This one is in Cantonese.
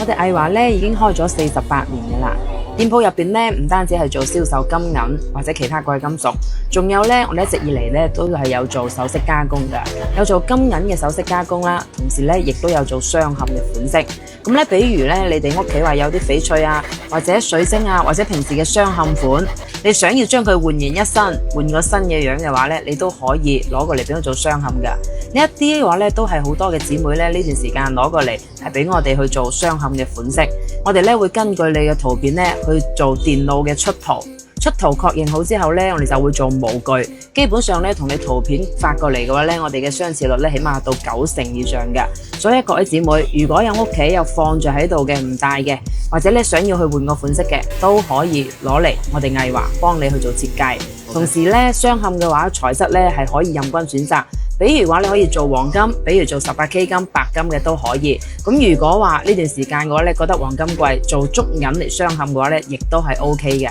我哋藝華咧已經開咗48年嘅啦，店鋪入邊咧唔單止係做銷售金銀或者其他貴金屬，仲有咧我哋一直以嚟咧都係有做首飾加工㗎，有做金銀嘅首飾加工啦，同時咧亦都有做鑲嵌嘅款式。咁咧，比如咧你哋屋企話有啲翡翠啊，或者水晶啊，或者平時嘅鑲嵌款，你想要將佢煥然一新，換個新嘅樣嘅話咧，你都可以攞過嚟俾我做鑲嵌㗎。呢一啲嘅話咧，都係好多嘅姊妹咧呢段時間攞過嚟，係俾我哋去做鑲嵌嘅款式。我哋咧會根據你嘅圖片咧去做電腦嘅出圖確認好之後咧，我哋就會做模具。基本上咧，同你圖片發過嚟嘅話咧，我哋嘅相似率咧起碼到90%以上嘅。所以各位姊妹，如果有屋企有放住喺度嘅唔戴嘅，或者你想要去換個款式嘅，都可以攞嚟我哋藝華幫你去做設計。同時咧，鑲嵌嘅話材質咧係可以任君選擇。比如話你可以做黃金，比如做18K 金、白金嘅都可以。咁如果話呢段時間嘅話咧，覺得黃金貴，做足銀嚟鑲嵌嘅話咧，亦都係 OK 嘅。